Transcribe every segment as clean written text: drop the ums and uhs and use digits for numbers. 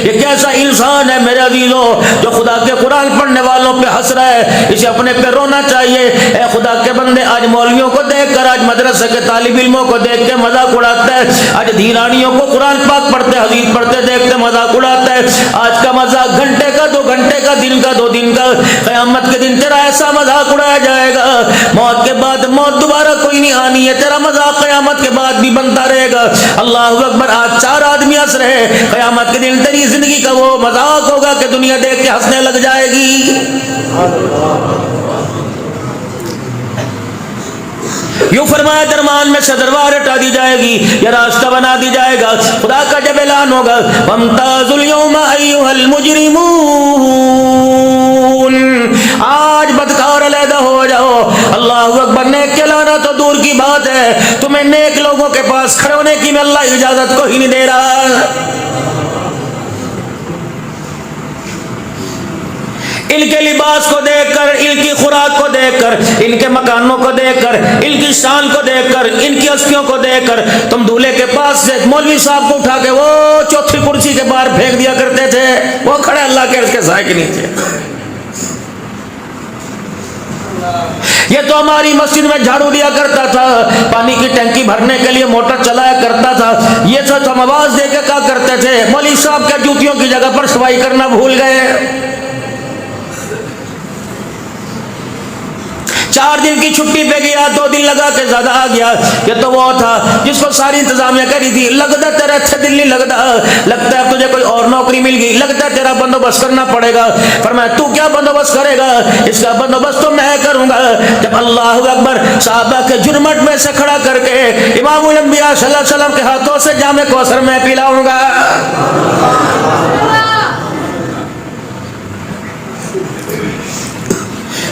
یہ کیسا انسان ہے میرے عزیزوں جو خدا کے قرآن پڑھنے والوں پہ ہنس رہا ہے؟ اسے اپنے پہ رونا چاہیے۔ اے خدا کے بندے، آج مولویوں کو دیکھ کر، آج مدرسے کے طالب علموں کو دیکھ کے مذاق اڑاتا ہے، آج دھیرانیوں کو قرآن پاک پڑھتے حدیث پڑھتے دیکھتے مذاق اڑاتا ہے۔ آج کا مذاق گھنٹے کا، 2 گھنٹے کا، دن کا، 2 دن کا، قیامت کے دن تیرا ایسا مذاق اڑایا جائے گا، موت کے بعد موت دوبارہ کوئی نہیں آنی ہے، تیرا مذاق قیامت کے بعد بھی بنتا رہے گا۔ اللہ اکبر۔ آج 4 آدمی ہنس رہے، قیامت کے دن تیری زندگی کا وہ مذاق ہوگا کہ دنیا دیکھ کے ہنسنے لگ جائے گی۔ یوں فرمایا درمیان میں سے دربار ہٹا دی جائے گی، یہ راستہ بنا دی جائے گا۔ خدا کا جب اعلان ہوگا وَامْتَازُوا الْيَوْمَ أَيُّهَا الْمُجْرِمُونَ، آج بدکار علیحدہ ہو جاؤ۔ اللہ اکبر۔ نیک کہلانا تو دور کی بات ہے، تمہیں نیک لوگوں کے پاس کھڑے ہونے کی میں اللہ اجازت کو ہی نہیں دے رہا۔ ان کے لباس کو دیکھ کر، ان کی خوراک کو دیکھ کر، ان کے مکانوں کو دیکھ کر، ان کی شان کو دیکھ کر، ان کی ہستیوں کو دیکھ کر تم دولہے کے پاس سے مولوی صاحب کو اٹھا کے وہ 4تھی کرسی کے باہر پھینک دیا کرتے تھے، وہ کھڑے اللہ کے عرش کے سائے کے نیچے۔ یہ تو ہماری مسجد میں جھاڑو دیا کرتا تھا، پانی کی ٹینکی بھرنے کے لیے موٹر چلایا کرتا تھا، یہ سب ہم آواز دے کے کہا کرتے تھے، مولوی صاحب کے جوتیوں کی جگہ پر صفائی کرنا بھول گئے۔ 4 دن کی چھٹی پہ گیا، 2 دن لگا کے زیادہ آ گیا۔ یہ تو وہ تھا جس کو ساری انتظامیہ کری تھی، لگتا تیرا اچھا دل نہیں لگتا، لگتا ہے تجھے کوئی اور نوکری مل گئی، لگتا ہے تیرا بندوبست کرنا پڑے گا۔ فرمایا تو کیا بندوبست کرے گا؟ اس کا بندوبست تو میں کروں گا۔ جب اللہ اکبر صحابہ کے جرمٹ میں سے کھڑا کر کے امام الانبیاء صلی اللہ علیہ وسلم کے ہاتھوں سے جام کوثر میں پلاؤں گا۔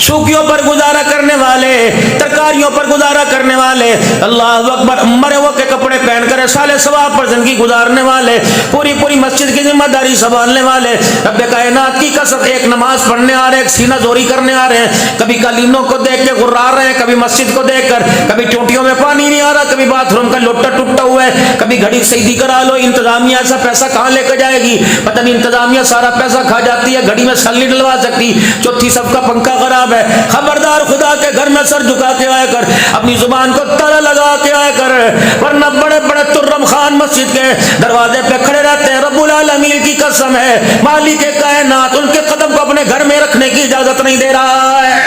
سوکھیوں پر گزارا کرنے والے، ترکاریوں پر گزارا کرنے والے، اللہ اکبر، مرے ہو کے کپڑے پہن کر سال ثواب پر زندگی گزارنے والے، پوری مسجد کی ذمہ داری سنبھالنے والے، رب کائنات کی قسم، ایک نماز پڑھنے آ رہے، ایک سینہ زوری کرنے آ رہے ہیں، کبھی قالینوں کو دیکھ کے غرا رہے ہیں، کبھی مسجد کو دیکھ کر، کبھی ٹوٹیوں میں پانی نہیں آ رہا، کبھی باتھ روم کا لوٹا ٹوٹا ہوا ہے، کبھی گھڑی صحیح کرا لو، انتظامیہ ایسا پیسہ کہاں لے کے جائے گی، پتہ نہیں انتظامیہ سارا پیسہ کھا جاتی ہے، گھڑی میں سل نہیں ڈلوا سکتی، 4تھی سب کا پنکھا خراب ہے۔ خبردار، خدا کے گھر میں سر جھکا کے آیا کر، اپنی زبان کو تالا لگا کے آیا کر، ورنہ بڑے بڑے ترم خان مسجد کے دروازے پہ کھڑے رہتے ہیں، رب العالمین کی قسم ہے، مالک کائنات ان کے قدم کو اپنے گھر میں رکھنے کی اجازت نہیں دے رہا ہے۔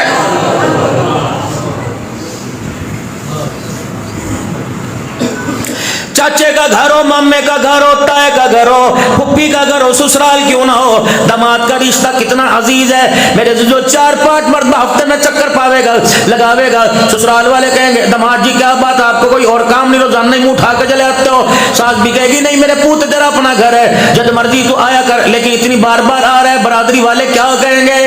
چاچے کا گھر ہو، مامے کا گھر ہو، تائے کا گھر ہو، پھپھی کا گھر ہو، سسرال کیوں نہ ہو، داماد کا رشتہ کتنا عزیز ہے میرے جو 4-5 مرتبہ ہفتے میں چکر پاوے گا، لگاوے گا، سسرال والے کہیں گے داماد جی کیا بات، آپ کو کوئی اور کام نہیں، روزانہ نہیں منہ اٹھا کے چلے آتے ہو، ساس بھی کہے گی نہیں میرے پوت تیرا اپنا گھر ہے، جب مرضی تو آیا کر، لیکن اتنی بار بار آ رہا ہے، برادری والے کیا کہیں گے؟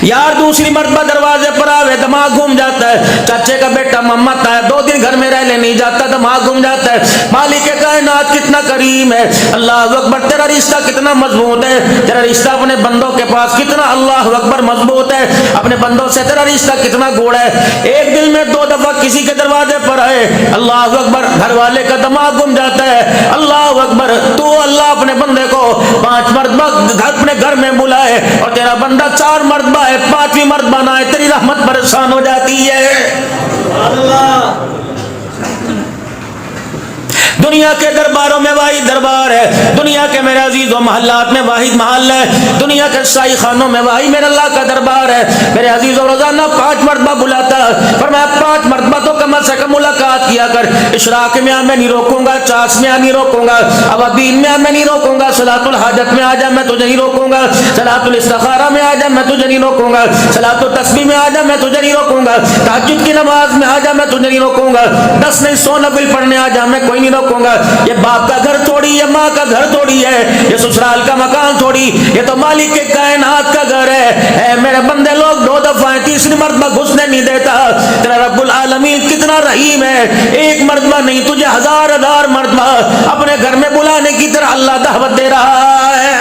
یار دوسری مرتبہ دروازے پر آوے دماغ گھوم جاتا ہے، چاچے کا بیٹا محمد ہے، 2 دن گھر میں رہنے نہیں جاتا، دماغ گھوم جاتا ہے۔ مالک کائنات کتنا کریم ہے، اللہ اکبر، تیرا رشتہ کتنا مضبوط ہے، تیرا رشتہ اپنے بندوں کے پاس کتنا اللہ اکبر مضبوط ہے، اپنے بندوں سے تیرا رشتہ کتنا گوڑا ہے۔ ایک دن میں 2 دفعہ کسی کے دروازے پر آئے، اللہ اکبر، گھر والے کا دماغ گھوم جاتا ہے، اللہ اکبر، تو اللہ اپنے بندے کو 5 مرتبہ اپنے گھر میں بلائے اور تیرا بندہ 4 مرتبہ 5ویں مرتبہ نہ آئے، تیری رحمت پریشان ہو جاتی ہے۔ اللہ دنیا کے درباروں میں واحد دربار ہے، دنیا کے میرے عزیزوں محلات میں واحد محل ہے، دنیا کے شاہی خانوں میں واحد میرے اللہ کا دربار ہے۔ میرے عزیزوں روزانہ 5 مرتبہ بلاتا ہے، فرمایا 5 مرتبہ تو کم از کم ملاقات کیا کر، اشراق میں میں نہیں روکوں گا، چاس میں نہیں روکوں گا، اوابین میں نہیں روکوں گا، صلاۃ الحاجت میں آ جا میں تجھے نہیں روکوں گا، صلاۃ الاستخارہ میں آ جا میں تجھے نہیں روکوں گا، صلاۃ التسبیح میں آ جا میں تجھے نہیں روکوں گا، تہجد کی نماز میں آ جا میں تجھے نہیں روکوں گا، 10 نہیں 100 نفل پڑھنے آ جا میں کوئی نہیں روکوں گا۔ یہ باپ کا گھر تھوڑی، یہ ماں کا گھر تھوڑی ہے، یہ سسرال کا مکان تھوڑی، یہ تو مالک کے کائنات کا گھر ہے۔ اے میرے بندے لوگ 2 دفعہ 3 مرتبہ گھسنے نہیں دیتا، تیرا رب العالمین کتنا رحیم ہے، 1 مرتبہ نہیں تجھے 1000 مرتبہ اپنے گھر میں بلانے کی طرح اللہ دعوت دے رہا ہے۔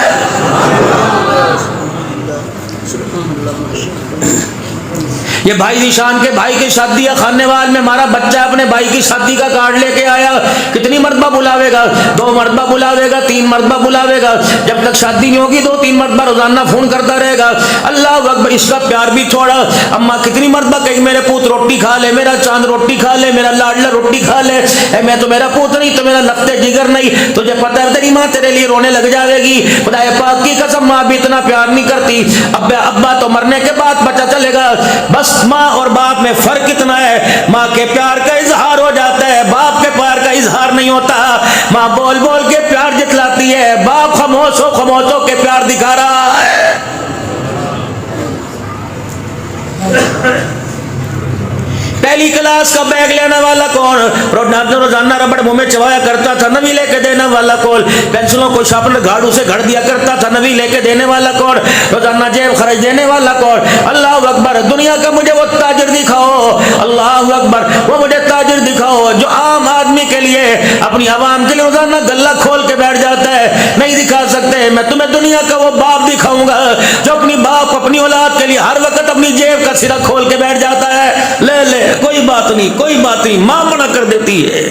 یہ بھائی نشان کے بھائی کی شادی ہے، خانے وال میں ہمارا بچہ اپنے بھائی کی شادی کا کارڈ لے کے آیا، کتنی مرتبہ بلاوے گا؟ 2 مرتبہ بلاوے گا، 3 مرتبہ بلاوے گا، جب تک شادی نہیں ہوگی 2-3 مرتبہ روزانہ فون کرتا رہے گا۔ اللہ اکبر، اس کا پیار بھی چھوڑا۔ اماں کتنی مرتبہ کہیں میرے پوت روٹی کھا لے، میرا چاند روٹی کھا لے، میرا لاڈلا روٹی کھا لے، اے میں تو میرا پوت نہیں تو میرا لفتے جگر نہیں، تجھے پتہ ہے تیری ماں تیرے لیے رونے لگ جائے گی۔ خدا پاک کی قسم ماں بھی اتنا پیار نہیں کرتی۔ ابا تو مرنے کے بعد بچہ چلے گا، بس ماں اور باپ میں فرق اتنا ہے، ماں کے پیار کا اظہار ہو جاتا ہے، باپ کے پیار کا اظہار نہیں ہوتا۔ ماں بول بول کے پیار جتلاتی ہے، باپ خاموش ہو کے پیار دکھا رہا ہے۔ پہلی کلاس کا بیگ لینے والا کون؟ روزانہ ربڑ منہ میں چبایا کرتا تھا، نبی لے کے دینے والا کون؟ پینسلوں کو شارپنر گھاڑو سے گھڑ دیا کرتا تھا، نبی لے کے دینے والا کون؟ روزانہ جیب خرچ دینے والا کون؟ اللہ اکبر، دنیا کا مجھے وہ تاجر دکھاؤ، اللہ اکبر، وہ مجھے تاجر دکھاؤ جو عام آدمی کے لیے، اپنی عوام کے لیے روزانہ گلہ کھول کے بیٹھ جاتا ہے۔ نہیں دکھا سکتے، میں تمہیں دنیا کا وہ باپ دکھاؤں گا جو اپنی باپ اپنی اولاد کے لیے ہر وقت اپنی جیب کا سرا کھول کے بیٹھ جاتا ہے۔ لے لے، کوئی بات نہیں، کوئی بات نہیں، ماں منع کر دیتی ہے۔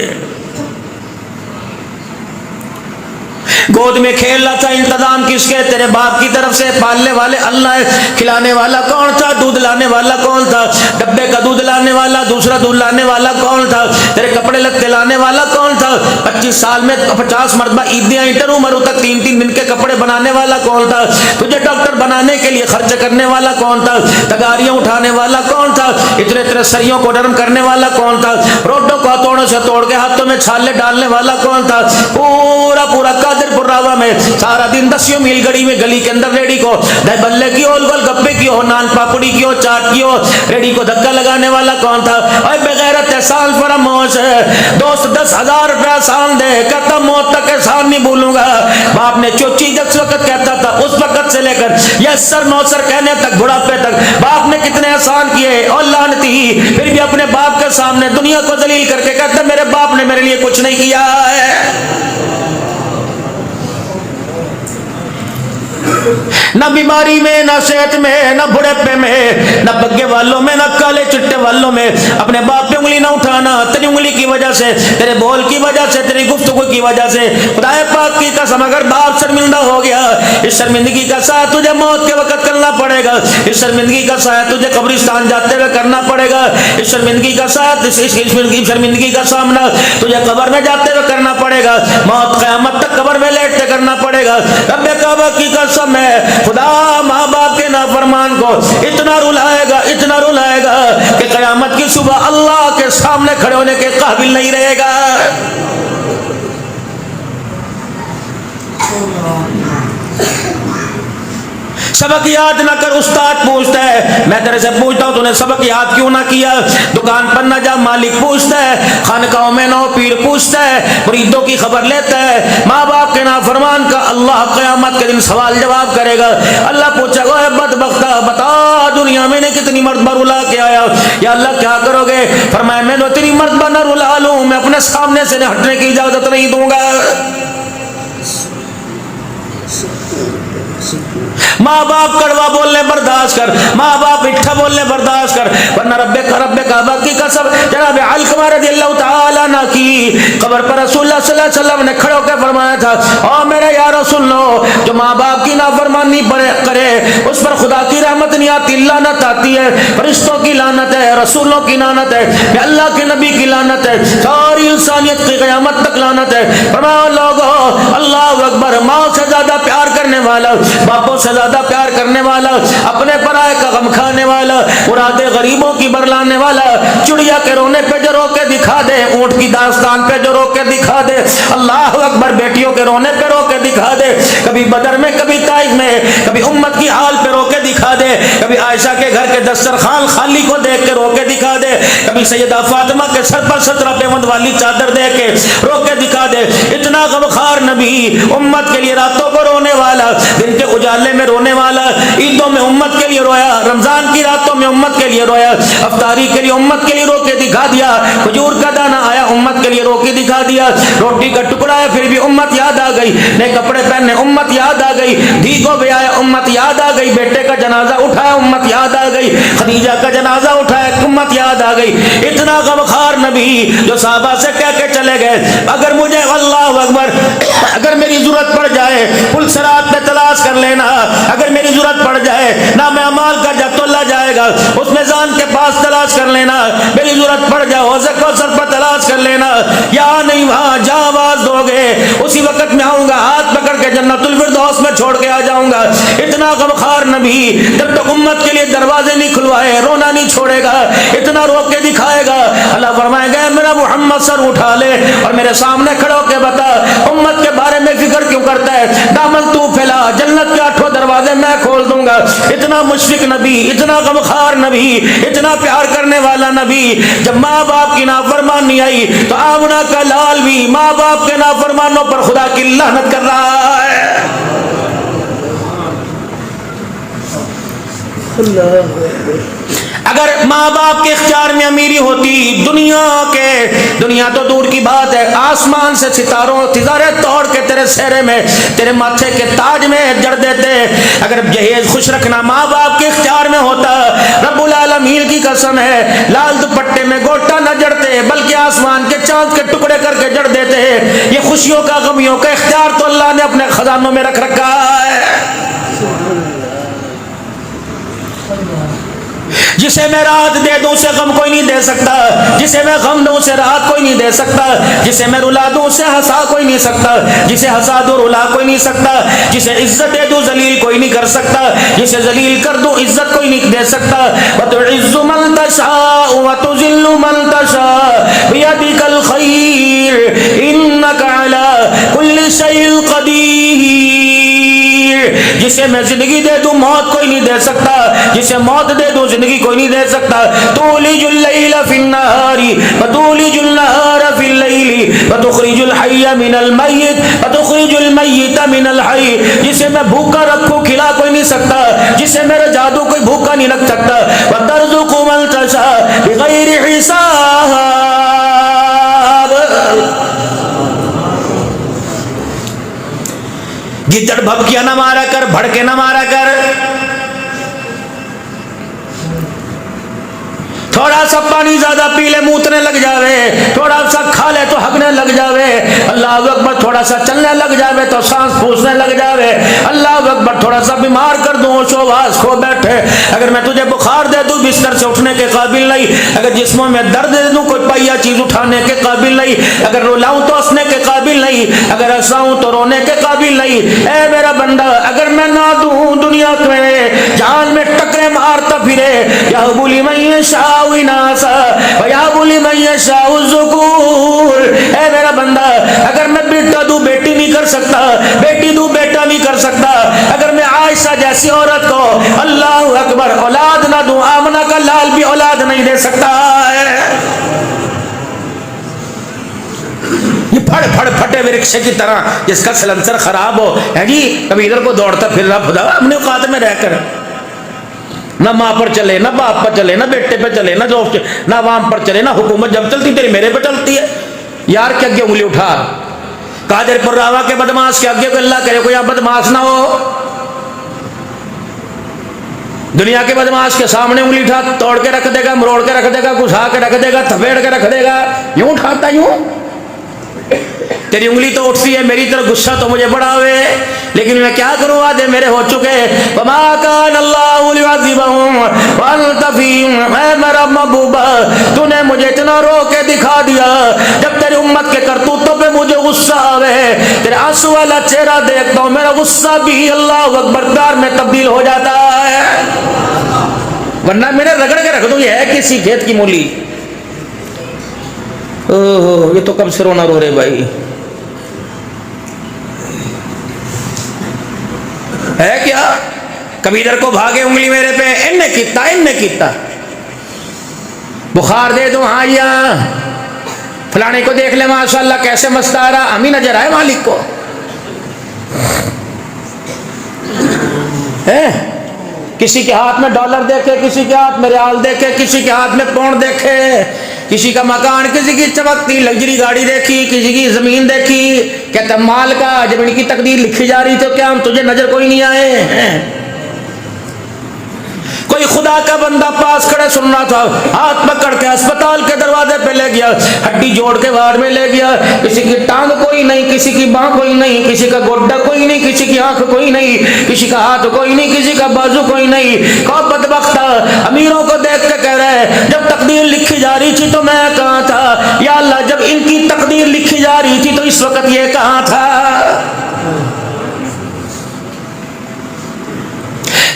گود میں کھیلنا تھا، انتظام کس کے؟ تیرے باپ کی طرف سے، پالنے والے اللہ ہے۔ کھلانے والا کون تھا؟ دودھ لانے والا کون تھا؟ ڈبے کا دودھ لانے والا، دوسرا دودھ لانے والا کون تھا؟ تیرے کپڑے لتے لانے والا کون تھا؟ 25 سال میں 50 مرتبہ عیدیاں انٹر عمروں تک 3-3 دن کے کپڑے بنانے والا کون تھا؟ تجھے ڈاکٹر بنانے کے لیے خرچ کرنے والا کون تھا؟ تگاریاں اٹھانے والا کون تھا؟ اتنے سریوں کو نرم کرنے والا کون تھا؟ روڈوں کو ہتھوڑوں سے توڑ کے ہاتھوں میں چھالے ڈالنے والا کون تھا؟ پورا قادر راوا میں سارا دن 10 میل گڑی میں گلی کے اندر ریڑی کو دہی بلے کی ہو، گول گپے کی ہو، نان پاپڑی کی ہو، چاٹ کی ہو، ریڑی کو دھکا لگانے والا کون تھا؟ اے بغیرت احسان فراموش ہے، دوست 10,000 روپے احسان دے، کہتا موت تک احسان نہیں بھولوں گا۔ باپ نے چوچی جس وقت کہتا تھا اس وقت سے لے کر یس سر نو سر کہنے تک، بڑھاپے تک باپ نے کتنے احسان کیے، اور لعنتی پھر بھی اپنے باپ کے سامنے دنیا کو ذلیل کر کے کہتا میرے باپ نے میرے لیے کچھ نہیں کیا ہے۔ نہ بیماری میں، نہ صحت میں، نہ بڑھاپے میں، نہ بگے والوں میں، نہ کالے چٹے والوں میں اپنے باپ پہ انگلی نہ اٹھانا۔ تیری انگلی کی وجہ سے، تیرے بول کی وجہ سے، تیری گفتگو کی وجہ سے خدا پاک کی قسم اگر باپ شرمندہ ہو گیا، اس شرمندگی کا ساتھ تجھے موت کے وقت کرنا پڑے گا، اس شرمندگی کا ساتھ تجھے قبرستان جاتے ہوئے کرنا پڑے گا، اس شرمندگی کا ساتھ، اس شرمندگی کا سامنا تجھے قبر میں جاتے ہوئے کرنا پڑے گا، موت قیامت تک قبر میں لیٹتے کرنا پڑے گا۔ رب کعبہ کی قسم ہے، خدا ماں باپ کے نافرمان کو اتنا رلائے گا، اتنا رلائے گا کہ قیامت کی صبح اللہ کے سامنے کھڑے ہونے کے قابل نہیں رہے گا۔ سبق یاد نہ کر، استاد پوچھتا ہے، میں تیرے سے پوچھتا ہوں تو نے سبق یاد کیوں نہ کیا؟ دکان پر نہ جا، مالک پوچھتا ہے، خانقاہوں میں نہ ہو، پیر پوچھتا ہے، مریدوں کی خبر لیتا ہے۔ ماں باپ کے نافرمان کا اللہ قیامت کے دن سوال جواب کرے گا۔ اللہ پوچھے گا، اے بدبختہ بتا دنیا میں نے کتنی مرتبہ رلا کے آیا؟ یا اللہ کیا کرو گے؟ فرمایا میں نے اتنی مرتبہ نہ رلا لوں، میں اپنے سامنے سے ہٹنے کی اجازت نہیں دوں گا۔ ماں باپ کڑوا بولنے برداشت کر، ماں باپ اٹھا بولنے برداشت کر، ورنہ رب کعبہ کی قسم جناب علقمہ رضی اللہ تعالیٰ عنہ کی قبر پر رسول اللہ صلی اللہ علیہ وسلم نے کھڑے ہو کے فرمایا تھا، او میرے یارو سن لو، جو ماں باپ کی نافرمانی کرے اس پر خدا کی رحمت نہیں آتی، لعنت آتی ہے، فرشتوں کی لعنت ہے، رسولوں کی لعنت ہے، اللہ کے نبی کی لعنت ہے، ساری انسانیت کی قیامت تک لعنت ہے۔ فرمایا لوگو اللہ اکبر، ماں سے زیادہ پیار کرنے والا، باپوں سے زیادہ پیار کرنے والا، اپنے پرائے کا غم کھانے والا، مرادے غریبوں کی برلانے والا، چڑیا کے رونے پہ جو رو کے دکھا دے، اونٹ کی داستان پہ جو رو کے دکھا دے، اللہ اکبر، بیٹیوں کے رونے پہ رو کے دکھا دے، کبھی بدر میں، کبھی طائف میں، کبھی امت کی حال پہ رو کے دکھا دے، کبھی عائشہ کے گھر کے دسترخوان خالی کو دیکھ کے رو کے دکھا دے، کبھی سیدہ فاطمہ کے سر پر 17 پیوند والی چادر دے کے رو کے دکھا دے۔ اتنا غمخوار نبی، امت کے لیے راتوں کو رونے والا، دن کے اجالے میں رونے والا، عیدوں میں امت کے لیے رویا، رمضان کی راتوں میں امت کے لیے رویا، افطاری کے لیے امت کے لیے رو کے دکھا دیا، کھجور کا دانہ آیا امت کے لیے رو کے دکھا دیا، روٹی کا ٹکڑا ہے پھر بھی امت یاد آ گئی، نئے کپڑے پہننے امت یاد آ گئی، دھی کو بیایا امت یاد آ گئی، بیٹے کا جنازہ اٹھایا امت یاد آ گئی، خدیجہ کا جنازہ اٹھایا امت یاد آ گئی۔ اتنا غمخوار نبی جو صحابہ سے کہہ کے چلے گئے اگر مجھے اللہ اکبر اگر میری ضرورت پڑ جائے پل صراط پہ تلاش کر لینا، اگر میری ضرورت پڑ جائے نام اعمال کا جب تو اللہ جائے گا اس میزان کے پاس تلاش کر لینا، میری ضرورت پڑ جائے حوض کوثر پر تلاش کر لینا، یا نہیں وہاں جا آواز دو گے اسی وقت میں آؤں گا، ہاتھ پکڑ کے جنت الفردوس میں چھوڑ کے آ جاؤں گا۔ اتنا غمخوار نبی جب تک امت کے لیے دروازے نہیں کھلوائے رونا نہیں چھوڑے گا، اتنا رو کے دکھائے گا۔ اللہ فرمائے گا میرا محمد سر اٹھا لے اور میرے سامنے کھڑے ہو کے بتا امت کے بارے میں فکر کیوں کرتا ہے، دامن تو پھیلا جنت کے 8 دروازے میں کھول دوں گا۔ اتنا مشفق نبی، اتنا غمخوار نبی، اتنا پیار کرنے والا نبی، جب ماں باپ کی نافرمانی آئی تو آمنہ کا لال بھی ماں باپ کے نافرمانوں پر خدا کی لعنت کر رہا ہے۔ اگر ماں باپ کے اختیار میں امیری ہوتی دنیا تو دور کی بات ہے، آسمان سے ستارے توڑ کے تیرے سہرے میں تیرے ماتھے کے تاج میں جڑ دیتے۔ اگر جہیز خوش رکھنا ماں باپ کے اختیار میں ہوتا، رب العالمین کی قسم ہے لال دوپٹے میں گوٹا نہ جڑتے بلکہ آسمان کے چاند کے ٹکڑے کر کے جڑ دیتے۔ یہ خوشیوں کا غمیوں کا اختیار تو اللہ نے اپنے خزانوں میں رکھ رکھا ہے۔ جسے میں راحت دے دوں اسے غم کوئی نہیں دے سکتا، جسے میں غم دوں اسے راحت کوئی نہیں دے سکتا، جسے میں رلا دوں اسے ہنسا کوئی نہیں سکتا، جسے ہنسا دوں رلا کوئی نہیں سکتا، جسے عزت دے دوں ذلیل کوئی نہیں کر سکتا، جسے ذلیل کر دوں عزت کوئی نہیں دے سکتا۔ وَتُعِزُّ مَن تَشَاءُ وَتُذِلُّ مَن تَشَاءُ بِيَدِكَ الْخَيْرُ إِنَّكَ عَلَى كُلِّ شَيْءٍ قَدِيرٌ۔ جسے میں زندگی دے دوں موت کوئی نہیں دے سکتا، جسے موت دے دوں زندگی کوئی نہیں دے سکتا۔ تولج اللیل فی النہار وتولج النہار فی اللیل وتخرج الحی من المیت وتخرج المیت من الحی۔ جسے میں بھوکا رکھوں کھلا کوئی نہیں سکتا، جسے میرا جادو کوئی بھوکا نہیں رکھ سکتا۔ وترزق من تشاء بغیر حساب۔ گدڑ بھبکیاں نہ مارا کر، بھڑکے نہ مارا کر، تھوڑا سا پانی زیادہ پی لے موتنے لگ جاوے، تھوڑا سا کھا لے تو ہگنے لگ جاوے، اللہ اکبر تھوڑا سا چلنے لگ جاوے تو سانس پھونسنے لگ جاوے، اللہ اکبر تھوڑا سا بیمار کر دوں شواس کھو بیٹھے۔ اگر میں تجھے بخار دے دوں بستر سے اٹھنے کے قابل نہیں، اگر جسموں میں درد دے دوں کوئی پہیا چیز اٹھانے کے قابل نہیں، اگر رلاؤں تو ہنسنے کے قابل نہیں، اگر ہنساؤں تو رونے کے قابل نہیں۔ اے میرا بندہ اگر میں نہ دوں دنیا میں جان میں ٹکرے مارتا پھرے، یا بولی میں یشاء اناسا ویہب لمن یشاء الذکور۔ اے میرا بندہ اگر میں بیٹا دوں بیٹی نہیں کر سکتا، بیٹی دوں بیٹا نہیں کر سکتا، اگر میں عائشہ جیسی عورت کو اللہ اکبر اولاد نہ دوں، آمنہ کا لال بھی اولاد نہیں دے سکتا ہے۔ یہ پھڑ پھڑ پھٹے ہوئے رکشے کی طرح جس کا سلنسر خراب ہو ہے جی، کبھی ادھر کو دوڑتا پھر رہا خدا اپنے اوقات میں رہ کر، نہ ماں پر چلے نہ باپ پر چلے نہ بیٹے پہ چلے نہ دوست نہ عوام پر چلے نہ حکومت جب چلتی تیری میرے پہ چلتی ہے یار، کے آگے انگلی اٹھا۔ قادر پر راوا کے بدماش کے آگے کوئی اللہ کرے کوئی بدماش نہ ہو، دنیا کے بدماش کے سامنے انگلی اٹھا توڑ کے رکھ دے گا، مروڑ کے رکھ دے گا، گھسا کے رکھ دے گا، تھپیڑ کے رکھ دے گا، یوں اٹھاتا یوں۔ تیری انگلی تو اٹھتی ہے میری طرف، غصہ تو مجھے بڑا ہوئے، لیکن میں کیا کروں وعدے میرے ہو چکے۔ وما کان اللہ لیعذبہم وانت فیہم۔ اے میرا محبوبہ تو نے مجھے اتنا رو کے دکھا دیا، جب تیری امت کے کرتوتوں پہ مجھے غصہ آوے، تیرے آنسو والا چہرہ دیکھتا ہوں میرا غصہ بھی اللہ اکبر پیار میں تبدیل ہو جاتا ہے، ورنہ میرے رگڑ کے رکھ دوں یہ ہے کسی کھیت کی مولی۔ یہ تو کب سے رونا رو رہے بھائی ہے کیا؟ کبھی ادھر کو بھاگے انگلی میرے پہ، ان نے کیتا بخار دے دوں، ہاں یا فلانے کو دیکھ لے ماشاءاللہ کیسے مست آ رہا، ہم ہی نظر آئے مالک کو۔ کسی کے ہاتھ میں ڈالر دیکھے، کسی کے ہاتھ میں ریال دیکھے، کسی کے ہاتھ میں پاؤنڈ دیکھے، کسی کا مکان، کسی کی چمکتی لگژری گاڑی دیکھی، کسی کی زمین دیکھی، کہتا مال کا جب ان کی تقدیر لکھی جا رہی تو کیا ہم تجھے نظر کوئی نہیں آئے؟ کوئی خدا کا بندہ پاس کھڑے سن رہا تھا، ہاتھ پکڑ کے اسپتال کے دروازے پہ لے گیا، ہڈی جوڑ کے وارڈ میں لے گیا، کسی کی ٹانگ کوئی نہیں، کسی کی باں کوئی نہیں، کسی کا گوڈا کوئی نہیں، کسی کی آنکھ کوئی نہیں، کسی کا ہاتھ کوئی نہیں، کسی کا بازو کوئی نہیں۔ کو بدبخت امیروں کو دیکھ کے کہہ رہا ہے جب تقدیر لکھی جا رہی تھی تو میں کہاں تھا؟ یا اللہ جب ان کی تقدیر لکھی جا رہی تھی تو اس وقت یہ کہاں تھا؟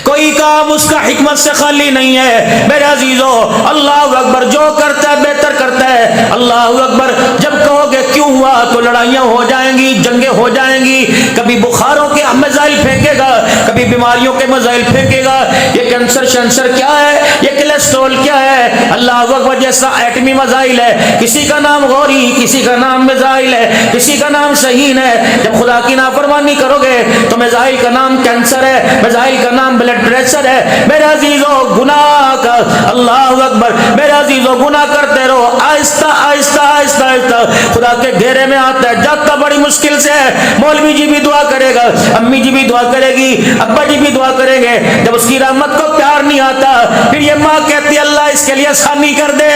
کوئی کام اس کا حکمت سے خالی نہیں ہے میرے عزیزو۔ اللہ اکبر، جو کرتا ہے بہتر کرتا ہے۔ اللہ اکبر، جب کہو گے کیوں ہوا تو لڑائیاں ہو جائیں گی، جنگیں ہو جائیں گی، کبھی بخاروں کے میزائل پھینکے گا، کبھی بیماریوں کے میزائل پھینکے گا، یہ کینسر شینسر کیا ہے، یہ کولیسٹرول کیا ہے، اللہ اکبر جیسا ایٹمی میزائل ہے، کسی کا نام غوری، کسی کا نام میزائل ہے، کسی کا نام شہین ہے۔ جب خدا کی نافرمانی کرو گے تو میزائل کا نام کینسر ہے، میزائل کا نام بلڈ پریشر ہے۔ میرے عزیزو گناہ کا، اللہ اکبر، میرے عزیزو گناہ کرتے رہو، آہستہ آہستہ آہستہ آہستہ خدا کے گھیرے میں آتا ہے، جاتا بڑی مشکل سے ہے۔ مولوی جی بھی دعا کرے گا، امی جی بھی دعا کرے گی، ابا جی بھی دعا کریں گے، جب اس کی رحمت کو پیار نہیں آتا پھر یہ ماں کہتی ہے اللہ اس کے لیے آسانی کر دے۔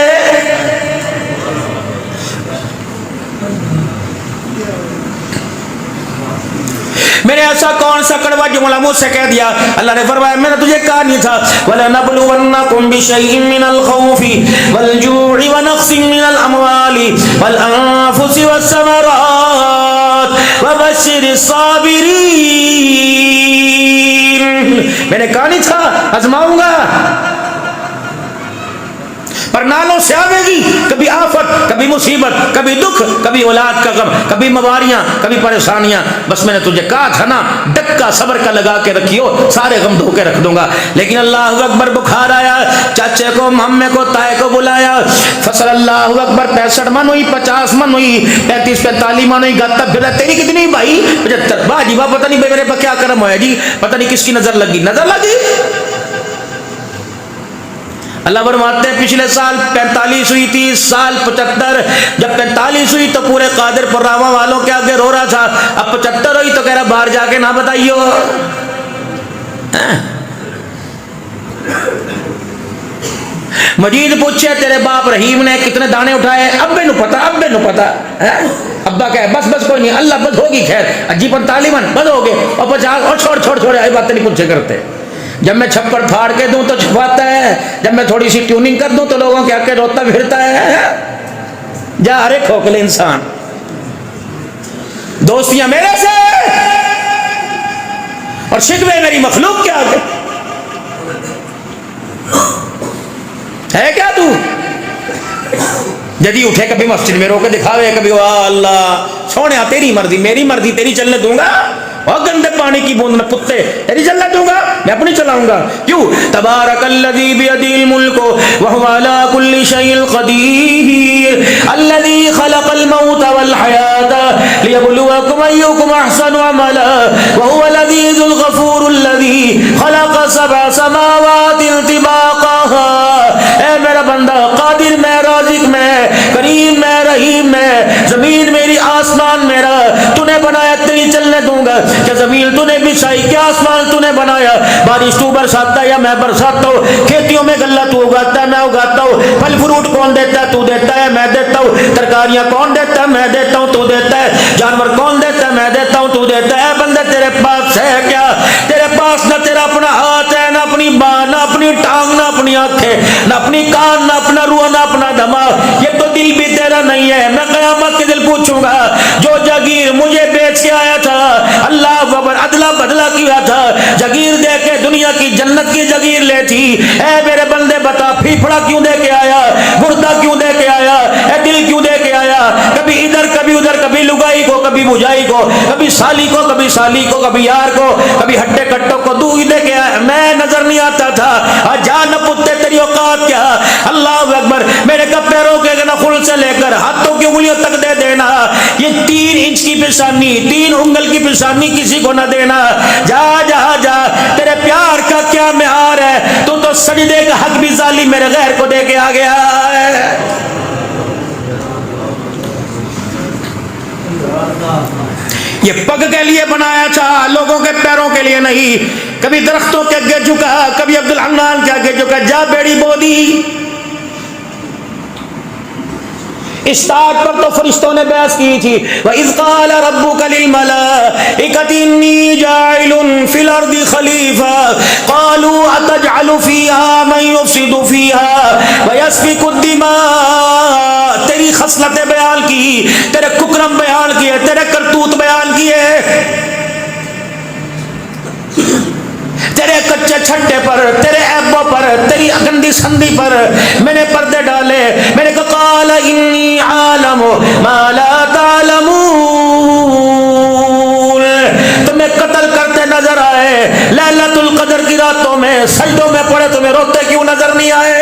میں نے ایسا کون سا کڑوا جملہ مجھ سے کہہ دیا؟ اللہ نے فرمایا میں نے تجھے کہا نہیں تھا وَلَنَبْلُوَنَّكُمْ بِشَيْءٍ مِّنَ الْخَوْفِ وَالْجُوعِ وَنَقْصٍ مِّنَ الْأَمْوَالِ وَالْأَنفُسِ وَالثَّمَرَاتِ وَبَشِّرِ الصَّابِرِينَ۔ میں نے کہا نہیں تھا آزماؤں گا؟ پر نالوں سے آوے گی، کبھی آفت، کبھی مصیبت، کبھی دکھ، کبھی اولاد کا غم، کبھی مواریاں، کبھی پریشانیاں۔ بس میں نے تجھے کہا تھا نا ڈکا صبر کا لگا کے رکھیو، سارے غم دھو کے رکھ دوں گا۔ لیکن اللہ اکبر بخار آیا، چاچے کو، مامے کو، تائے کو بلایا، فصل اللہ اکبر 65 من ہوئی، 50 من ہوئی، 35 45 من ہوئی، گھر تک پھر تیری کتنی بھائی؟ 75۔ واہ جی واہ، پتہ نہیں میرے پہ کیا کرم ہوا جی، پتہ نہیں کس کی نظر لگی، نظر لگی۔ اللہ فرماتے ہیں پچھلے سال 45 ہوئی تھی، سال 75۔ جب 45 ہوئی تو پورے قادر پر راما والوں کے آگے رو رہا تھا، اب 75 ہوئی تو کہہ رہا باہر جا کے نہ بتائیو۔ مجید پوچھے تیرے باپ رحیم نے کتنے دانے اٹھائے؟ ابے نو پتا، ابے نو پتا۔ ابا کہے بس بس کوئی نہیں، اللہ بس ہوگی خیر، اجی 45 من بس ہو گئے، اور 50 اور چھوڑ چھوڑ چھوڑ، یہ باتیں نہیں پوچھے کرتے۔ جب میں چھپڑ پھاڑ کے دوں تو چھپاتا ہے، جب میں تھوڑی سی ٹیوننگ کر دوں تو لوگوں کے آگے روتا پھرتا ہے۔ جا ارے کھوکھلے انسان، دوستیاں میرے سے اور شکوے میری مخلوق کے آگے ہے کیا؟ تو جدی اٹھے کبھی مسجد میں رو کے دکھاوے، کبھی واہ اللہ سونے تیری مرضی، میری مرضی تیری چلنے دوں گا، اور گندے پانی کی بوند میں کتے تیری چلنے دوں گا، میں اپنی چلاؤں گا۔ کیوں؟ تبارک الذی بیدہ الملک وہو علی کل شیء قدیر الذی خلق الموت والحیاۃ لیبلوکم ایکم احسن عملا وہو العزیز الغفور الذی خلق 7 سماوات طباقا۔ اے میرا بندہ، قادر میں، رازق میں، کریم میں، رحیم میں، زمین میری، آسمان میرا، تو نے بنایا تیری چلنے دوں گا۔ کیا زمین تو نے بچھائی، کیا آسمان تو نے بنایا، بارش تو برساتا ہے یا میں برساتا ہوں، کھیتیوں میں غلہ تو اگاتا ہے میں اگاتا ہوں، پھل فروٹ کون دیتا ہے؟ تو دیتا ہے میں دیتا ہوں، ترکاریاں کون دیتا ہے؟ میں دیتا ہوں تو دیتا ہے، جانور کون دیتا ہے؟ میں دیتا ہوں تو دیتا ہے۔ بندے تیرے پاس ہے کیا؟ تیرے پاس نہ تیرا اپنا ہاتھ ہے، نہ اپنی باں، نہ اپنی ٹانگ، نہ اپنی آنکھیں، نہ اپنی کان، نہ اپنا روح، نہ اپنا دماغ، یہ تو دل بھی تیرا نہیں ہے۔ میں قیامت کے دل پوچھوں گا جو جاگیر مجھے بیچ کے آیا تھا، اللہ ادلا بدلا کیا تھا، جگیر دے کے دنیا کی جنت کی جگیر لے تھی، اے میرے بندے بتا پھیپھڑا کیوں دے کے آیا، گردہ کیوں دے کے آیا، اے دل کیوں دے کے آیا؟ کبھی ادھر کبھی ادھر، کبھی لگائی کو، کبھی بجائی کو، کبھی سالی کو، کبھی سالی کو، کبھی یار کو، کبھی ہٹے کٹوں کو دو دے کے آیا۔ میں نظر نہیں آتا تھا، جا نہ پتے تیری اوقات کیا. اللہ اکبر. میرے کب پیروں کے نخل سے لے کر ہاتھوں کی انگلیوں تک دے دینا. یہ 3 انچ کی پیشانی 3 انگل کی پیشانی کسی کو نہ دینا. جا جا جا. تیرے پیار کا کیا معیار ہے؟ تو سجدے کا حق بھی ظالم میرے غیر کو دے کے آ گیا ہے. یہ پگ کے لیے بنایا تھا, لوگوں کے پیروں کے لیے نہیں. کبھی درختوں کے آگے جھکا, کبھی عبد الحنان کے آگے جھکا. جا بیڑی بودی. اس تاج پر تو فرشتوں نے بحث کی تھی. وَإِذْ قَالَ رَبُّكَ لِلْمَلَائِكَةِ إِنِّي جَاعِلٌ فِي الْأَرْضِ خَلِيفَةً قَالُوا أَتَجْعَلُ فِيهَا مَن يُفْسِدُ فِيهَا وَيَسْفِكُ الدِّمَاءَ. تیری خصلتیں بیان کی, تیرے ککرم بیان کیے, تیرے کرتوت بیان کیے. تیرے کچے چھٹے پر, تیرے عیبوں پر, تیری گندی سندی پر میں نے پردے ڈالے. میں نے کہا قال انی عالم ما لا تعلمون. تمہیں قتل کرتے نظر آئے لیلۃ القدر کی راتوں میں, سجدوں میں پڑے, تمہیں روتے کیوں نظر نہیں آئے؟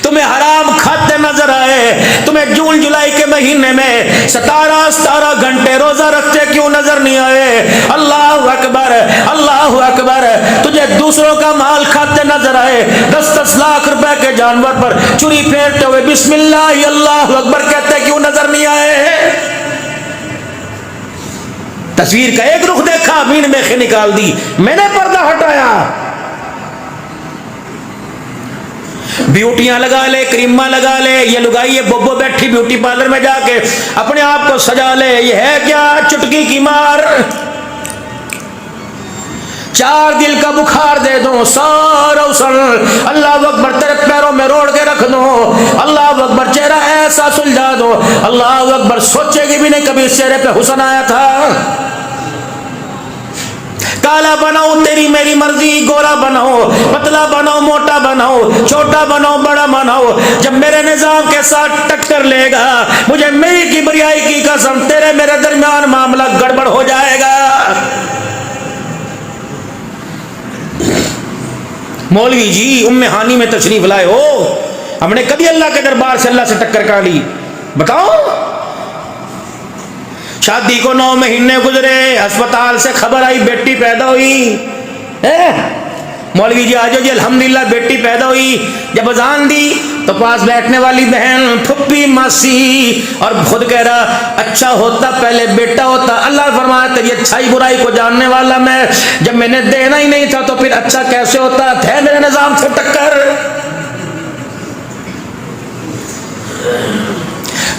تمہیں حرام کھاتے نظر آئے, تمہیں جون جولائی کے مہینے میں 17 گھنٹے روزہ رکھتے کیوں نظر نہیں آئے؟ اللہ اکبر, اللہ اکبر. تجھے دوسروں کا مال کھاتے نظر آئے, 10 لاکھ روپے کے جانور پر چری پھیرتے ہوئے بسم اللہ اللہ اکبر کہتے کیوں نظر نہیں آئے؟ تصویر کا ایک رخ دیکھا, مین میں نکال دی, میں نے پردہ ہٹایا. بیوٹیاں لگا لے, کریماں لگا لے, یہ لگائی یہ بوبو بیٹھی بیوٹی پارلر میں جا کے اپنے آپ کو سجا لے. یہ ہے کیا؟ چٹکی کی مار. 4 دل کا بخار دے دوں, سارا اسل اللہ اکبر تیرے پیروں میں روڑ کے رکھ دوں. اللہ اکبر چہرہ ایسا سلجھا دو, اللہ اکبر سوچے گی بھی نہیں کبھی اس چہرے پہ حسن آیا تھا. کالا بناؤ تیری میری مرضی, گورا بناؤ, پتلا بناؤ, موٹا بناؤ, چھوٹا بناؤ, بڑا بناؤ. جب میرے نظام کے ساتھ ٹکر لے گا, مجھے میری کبریائی کی قسم تیرے میرے درمیان معاملہ گڑبڑ ہو جائے گا. مولوی جی ام ہانی میں تشریف لائے ہو, ہم نے کبھی اللہ کے دربار سے اللہ سے ٹکر کر لی؟ بتاؤ. شادی کو 9 مہینے گزرے, اسپتال سے خبر آئی بیٹی پیدا ہوئی. مولوی جی آجو جی الحمدللہ بیٹی پیدا ہوئی. جب اذان دی تو پاس بیٹھنے والی بہن, پھپھی, ماسی اور خود کہہ رہا اچھا ہوتا پہلے بیٹا ہوتا. اللہ فرمایا تیری اچھائی برائی کو جاننے والا میں, جب میں نے دینا ہی نہیں تھا تو پھر اچھا کیسے ہوتا؟ تھے میرے نظام سے ٹکر.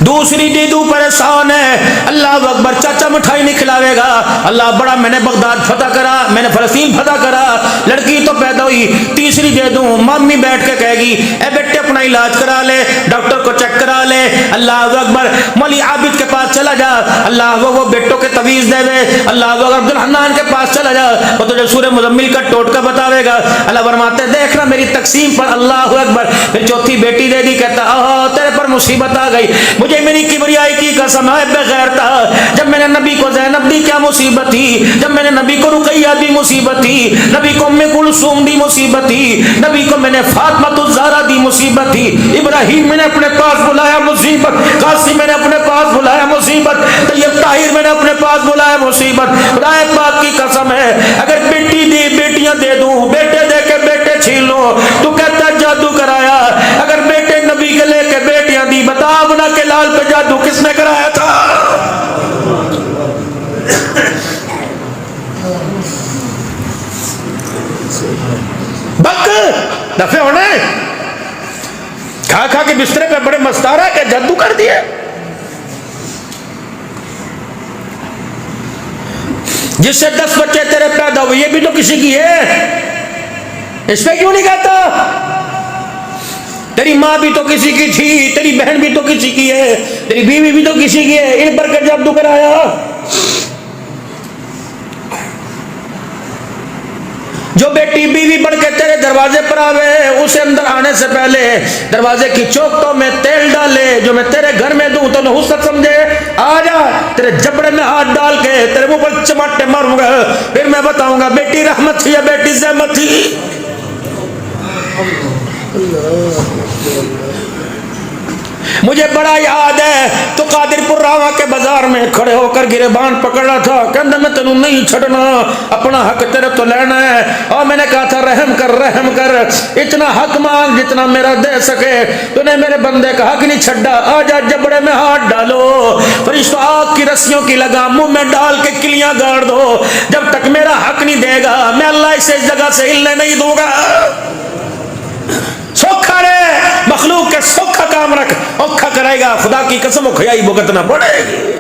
دوسری دیدو پریشان ہے, اللہ اکبر چاچا مٹھائی نہیں کھلاوے گا. اللہ بڑا, میں نے بغداد فتح کرا, میں نے فلسطین فتح کرا, لڑکی تو پیدا ہوئی. تیسری دے دوں, مامی بیٹھ کے کہے گی اے بیٹے اپنا علاج کرا لے, ڈاکٹر کو چیک کرا لے. اللہ اکبر مولی عابد کے پاس چلا جا, اللہ وہ بیٹوں کے تویز دے دے. اللہ اکبر عبد الحنان کے پاس چلا جا, وہ تجھے سورہ مزمل کا ٹوٹکا بتاوے گا. اللہ فرماتے دیکھنا میری تقسیم پر. اللہ اکبر. پھر چوتھی بیٹی دے دی, کہتا تیرے پر مصیبت آ گئی. مجھے میری کبریائی کی قسم ہے بغیر تھا, جب میں نے نبی کو زینب دی کیا مصیبت تھی, جب میں نے نبی کو رقیہ دی مصیبت تھی, نبی کو ام کلثوم دی مصیبت تھی, نبی کو میں نے فاطمہ الزہرا دی مصیبت تھی, ابراہیم میں نے اپنے پاس بلایا مصیبت, قاسم میں نے اپنے پاس بلایا مصیبت, طیب طاہر میں نے اپنے پاس بلایا مصیبت. خدا پاک کی قسم ہے اگر بیٹی دی بیٹیاں دے دوں, بیٹے دے کے بیٹے چھین لو, تو کہتا جادو کرایا. اگر بیٹے نبی کے لے کے بیٹیاں دی, بتا بنا کے لال پہ جادو کس نے کرایا تھا؟ بک دفعے ہونے کھا کھا کے بسترے پہ بڑے مستارا کہ جادو کر دیا. جس سے 10 بچے تیرے پیدا ہوئے, یہ بھی تو کسی کی ہے, اس پہ کیوں نہیں کہتا؟ تیری ماں بھی تو کسی کی تھی, تیری بہن بھی تو کسی کی ہے, تیری بیوی بھی تو کسی کی ہے, ان پر کر جادو کرایا. جو بیٹی بیوی بن کے تیرے دروازے پر آوے, اسے اندر آنے سے پہلے دروازے کی چوکٹوں میں تیل ڈالے, جو میں تیرے گھر میں دوں تو نحوست سمجھے, آ جا تیرے جبڑے میں ہاتھ ڈال کے تیرے منہ پر چماٹے ماروں گا, پھر میں بتاؤں گا بیٹی رحمت تھی یا بیٹی زحمت تھی. مجھے بڑا یاد ہے تو قادر پور راوا کے بازار میں کھڑے ہو کر گریبان پکڑا تھا، کہندہ میں تینوں نہیں چھڑنا، اپنا حق تیرے تو لینا ہے۔ اور میں نے کہا تھا رحم کر، اتنا حق مانگ جتنا میرا دے سکے۔ تو نے میرے بندے کا حق نہیں چھڑا، آجا جبڑے میں ہاتھ ڈالو، فرشتہ آگ کی رسیوں کی لگام منہ میں ڈال کے کلیاں گاڑ دو، جب تک میرا حق نہیں دے گا میں اللہ اسے اس جگہ سے ہلنے نہیں دوں گا۔ سوکھا رہے، مخلوق کے سوکھا کام رکھ، اوکھا کرے گا، خدا کی قسم کھیائی بھگتنا پڑے گی۔